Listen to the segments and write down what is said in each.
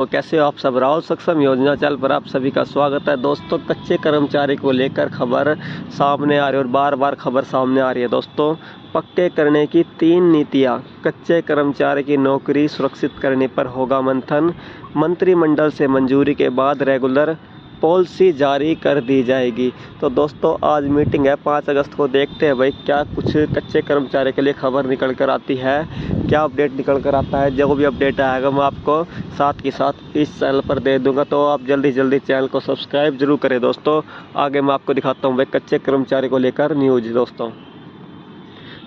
तो कैसे हो आप सब। राहुल सक्षम योजना चैनल पर आप सभी का स्वागत है दोस्तों। कच्चे कर्मचारी को लेकर खबर सामने आ रही है और बार बार खबर सामने आ रही है दोस्तों। पक्के करने की 3 नीतियां, कच्चे कर्मचारी की नौकरी सुरक्षित करने पर होगा मंथन। मंत्रिमंडल से मंजूरी के बाद रेगुलर पॉलिसी जारी कर दी जाएगी। तो दोस्तों आज मीटिंग है 5 अगस्त को, देखते हैं भाई क्या कुछ कच्चे कर्मचारी के लिए खबर निकल कर आती है, क्या अपडेट निकल कर आता है। जो भी अपडेट आएगा मैं आपको साथ के साथ इस चैनल पर दे दूंगा, तो आप जल्दी जल्दी चैनल को सब्सक्राइब जरूर करें दोस्तों। आगे मैं आपको दिखाता हूँ भाई कच्चे कर्मचारी को लेकर न्यूज दोस्तों।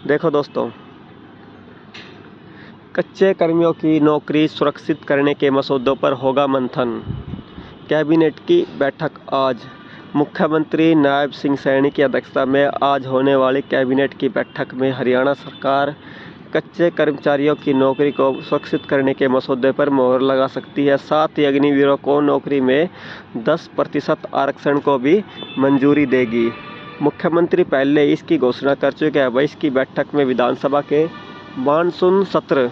देखो दोस्तों, कच्चे कर्मियों की नौकरी सुरक्षित करने के मसौदों पर होगा मंथन। कैबिनेट की बैठक आज। मुख्यमंत्री नायब सिंह सैनी की अध्यक्षता में आज होने वाली कैबिनेट की बैठक में हरियाणा सरकार कच्चे कर्मचारियों की नौकरी को सुरक्षित करने के मसौदे पर मोहर लगा सकती है। साथ ही अग्निवीरों को नौकरी में 10% आरक्षण को भी मंजूरी देगी। मुख्यमंत्री पहले इसकी घोषणा कर चुके हैं। वही इसकी बैठक में विधानसभा के मानसून सत्र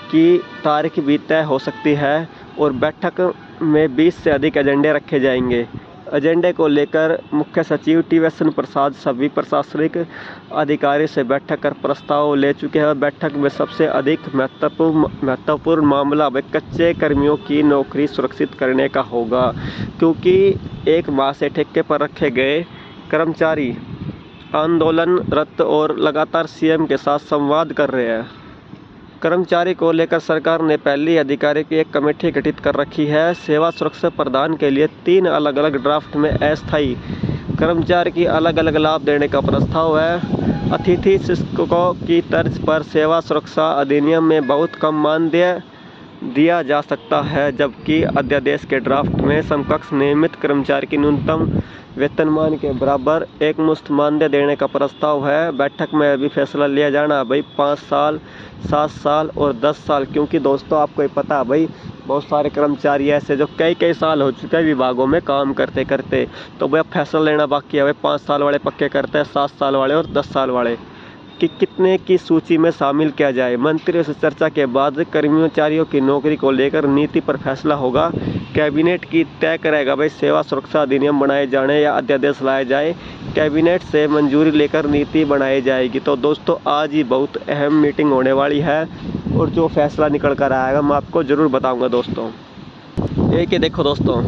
की तारीख भी तय हो सकती है और बैठक में 20 से अधिक एजेंडे रखे जाएंगे। एजेंडे को लेकर मुख्य सचिव टी.एस. प्रसाद सभी प्रशासनिक अधिकारी से बैठक कर प्रस्ताव ले चुके हैं। बैठक में सबसे अधिक महत्वपूर्ण मामला कच्चे कर्मियों की नौकरी सुरक्षित करने का होगा, क्योंकि 1 माह से ठेके पर रखे गए कर्मचारी आंदोलनरत और लगातार सीएम के साथ संवाद कर रहे हैं। कर्मचारी को लेकर सरकार ने पहले अधिकारी की एक कमेटी गठित कर रखी है। सेवा सुरक्षा प्रदान के लिए 3 अलग अलग ड्राफ्ट में अस्थायी कर्मचारी की अलग अलग लाभ देने का प्रस्ताव है। अतिथि शिक्षकों की तर्ज पर सेवा सुरक्षा अधिनियम में बहुत कम मानदेय दिया जा सकता है, जबकि अध्यादेश के ड्राफ्ट में समकक्ष नियमित कर्मचारी की न्यूनतम वेतनमान के बराबर एकमुश्त मानदेय देने का प्रस्ताव है। बैठक में अभी फैसला लिया जाना भाई 5 साल, 7 साल और 10 साल, क्योंकि दोस्तों आपको ही पता है भाई बहुत सारे कर्मचारी ऐसे जो कई साल हो चुके हैं विभागों में काम करते करते, तो भाई अब फैसला लेना बाकी है। भाई 5 साल वाले पक्के करते हैं, 7 साल वाले और 10 साल वाले कि कितने की सूची में शामिल किया जाए। मंत्रियों से चर्चा के बाद कर्मचारियों की नौकरी को लेकर नीति पर फैसला होगा। कैबिनेट की तय करेगा भाई सेवा सुरक्षा अधिनियम बनाए जाने या अध्यादेश लाए जाए। कैबिनेट से मंजूरी लेकर नीति बनाई जाएगी। तो दोस्तों आज ही बहुत अहम मीटिंग होने वाली है और जो फैसला निकल कर आएगा मैं आपको ज़रूर बताऊँगा दोस्तों। एक ही देखो दोस्तों,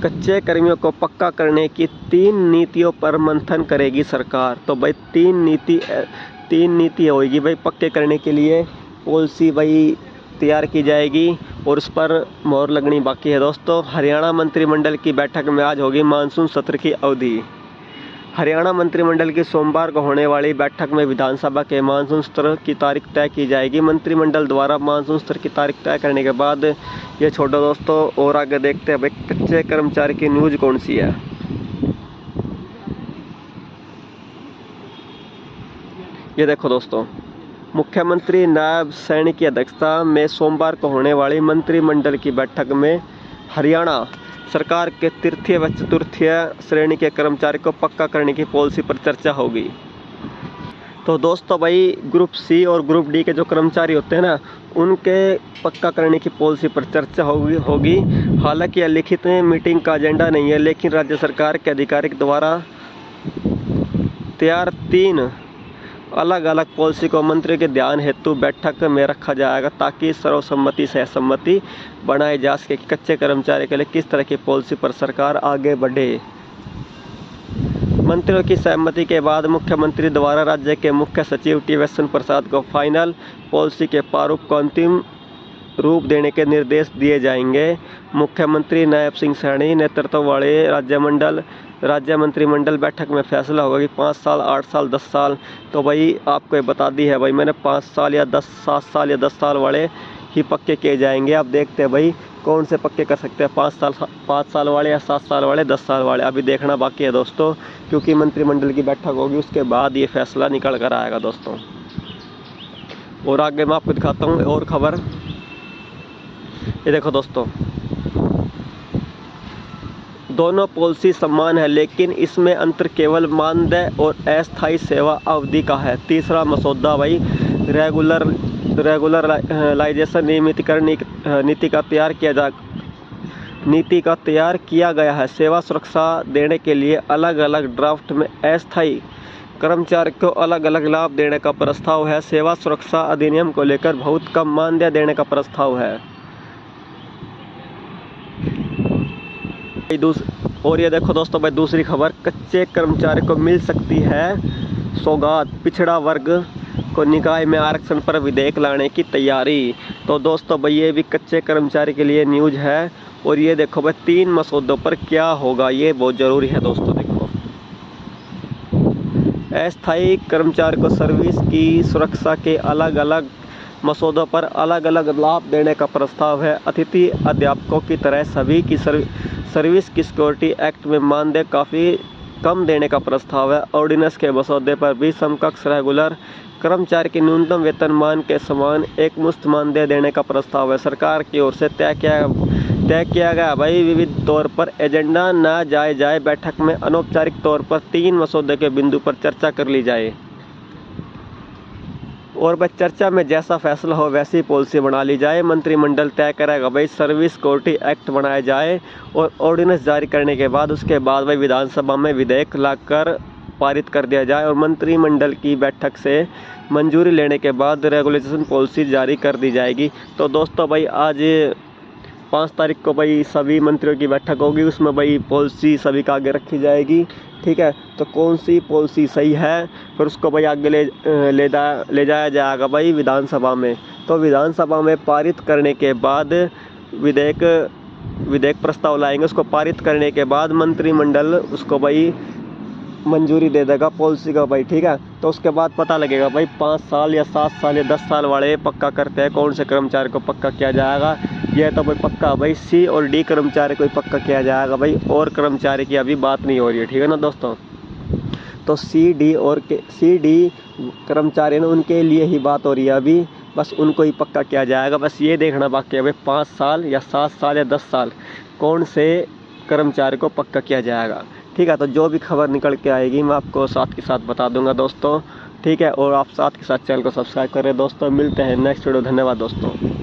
कच्चे कर्मियों को पक्का करने की 3 नीतियों पर मंथन करेगी सरकार। तो भाई 3 नीति होगी भाई पक्के करने के लिए। पॉलिसी भाई तैयार की जाएगी और उस पर मोहर लगनी बाकी है दोस्तों। हरियाणा मंत्रिमंडल की बैठक में आज होगी मानसून सत्र की अवधि। हरियाणा मंत्रिमंडल की सोमवार को होने वाली बैठक में विधानसभा के मानसून सत्र की तारीख तय की जाएगी। मंत्रिमंडल द्वारा मानसून सत्र की तारीख तय करने के बाद ये छोड़ो दोस्तों और आगे देखते हैं भाई कच्चे कर्मचारी की न्यूज कौन सी है। ये देखो दोस्तों, मुख्यमंत्री नायब सैनी की अध्यक्षता में सोमवार को होने वाली मंत्रिमंडल की बैठक में हरियाणा सरकार के तृतीय व चतुर्थीय श्रेणी के कर्मचारी को पक्का करने की पॉलिसी पर चर्चा होगी। तो दोस्तों भाई ग्रुप सी और ग्रुप डी के जो कर्मचारी होते हैं ना, उनके पक्का करने की पॉलिसी पर चर्चा होगी। हालांकि यह लिखित मीटिंग का एजेंडा नहीं है, लेकिन राज्य सरकार के अधिकारी द्वारा तैयार 3 अलग अलग पॉलिसी को मंत्री के ध्यान हेतु बैठक में रखा जाएगा, ताकि सर्वसम्मति से सहमति बनाई जा सके कि कच्चे कर्मचारी के लिए किस तरह की पॉलिसी पर सरकार आगे बढ़े। मंत्रियों की सहमति के बाद मुख्यमंत्री द्वारा राज्य के मुख्य सचिव टी.एस. प्रसाद को फाइनल पॉलिसी के प्रारूप को अंतिम रूप देने के निर्देश दिए जाएंगे। मुख्यमंत्री नायब सिंह सैनी नेतृत्व वाले राज्य मंत्रिमंडल बैठक में फैसला होगा कि 5 साल, 8 साल, 10 साल। तो भाई आपको ये बता दी है भाई मैंने 5 साल या 7 साल या 10 साल वाले ही पक्के किए जाएंगे। अब देखते हैं भाई कौन से पक्के कर सकते हैं, 5 साल वाले या 7 साल वाले, 10 साल वाले। अभी देखना बाकी है दोस्तों, क्योंकि मंत्रिमंडल की बैठक होगी, उसके बाद ये फैसला निकल कर आएगा दोस्तों। और आगे मैं आपको दिखाता हूँ और खबर। ये देखो दोस्तों, दोनों पॉलिसी समान है, लेकिन इसमें अंतर केवल मानदेय और अस्थायी सेवा अवधि का है। तीसरा मसौदा भाई रेगुलर रेगुलराइजेशन नियमितीकरण नीति का तैयार किया गया है। सेवा सुरक्षा देने के लिए अलग अलग ड्राफ्ट में अस्थायी कर्मचारी को अलग अलग लाभ देने का प्रस्ताव है। सेवा सुरक्षा अधिनियम को लेकर बहुत कम मानदेय देने का प्रस्ताव है। और ये देखो दोस्तों भाई दूसरी खबर, कच्चे कर्मचारी को मिल सकती है सौगात, पिछड़ा वर्ग को निकाय में आरक्षण पर विधेयक लाने की तैयारी। तो दोस्तों भाई ये भी कच्चे कर्मचारी के लिए न्यूज है। और ये देखो भाई 3 मसौदों पर क्या होगा, ये बहुत ज़रूरी है दोस्तों। देखो, अस्थायी कर्मचारी को सर्विस की सुरक्षा के अलग अलग मसौदों पर अलग अलग लाभ देने का प्रस्ताव है। अतिथि अध्यापकों की तरह सभी की सर्विस की सिक्योरिटी एक्ट में मानदेय काफ़ी कम देने का प्रस्ताव है। ऑर्डिनेंस के मसौदे पर भी समकक्ष रेगुलर कर्मचारी के न्यूनतम वेतनमान के समान एक मुश्त मानदेय देने का प्रस्ताव है। सरकार की ओर से तय किया गया भाई विविध तौर पर एजेंडा न जाए बैठक में अनौपचारिक तौर पर 3 मसौदे के बिंदु पर चर्चा कर ली जाए और वह चर्चा में जैसा फैसला हो वैसी पॉलिसी बना ली जाए। मंत्रिमंडल तय करेगा भाई सर्विस सिक्योरिटी एक्ट बनाया जाए और ऑर्डिनेंस जारी करने के बाद उसके बाद भाई विधानसभा में विधेयक लाकर पारित कर दिया जाए और मंत्रिमंडल की बैठक से मंजूरी लेने के बाद रेगुलेशन पॉलिसी जारी कर दी जाएगी। तो दोस्तों भाई आज 5 तारीख को भाई सभी मंत्रियों की बैठक होगी, उसमें भाई पॉलिसी सभी का आगे रखी जाएगी। ठीक है, तो कौन सी पॉलिसी सही है फिर उसको भाई आगे ले जाया जाएगा भाई विधानसभा में। तो विधानसभा में पारित करने के बाद विधेयक प्रस्ताव लाएंगे, उसको पारित करने के बाद मंत्रिमंडल उसको भाई मंजूरी दे देगा पॉलिसी का भाई। ठीक है, तो उसके बाद पता लगेगा भाई 5 साल या 7 साल या 10 साल वाले पक्का करते हैं, कौन से कर्मचारी को पक्का किया जाएगा। यह तो भाई पक्का भाई सी और डी कर्मचारी को ही पक्का किया जाएगा भाई, और कर्मचारी की अभी बात नहीं हो रही है। ठीक है ना दोस्तों, तो सी डी कर्मचारी ना उनके लिए ही बात हो रही है अभी, बस उनको ही पक्का किया जाएगा। बस ये देखना बाकी है भाई 5 साल या 7 साल या 10 साल कौन से कर्मचारी को पक्का किया जाएगा। ठीक है, तो जो भी खबर निकल के आएगी मैं आपको साथ के साथ बता दूंगा दोस्तों। ठीक है, और आप साथ के साथ चैनल को सब्सक्राइब करें दोस्तों। मिलते हैं नेक्स्ट वीडियो। धन्यवाद दोस्तों।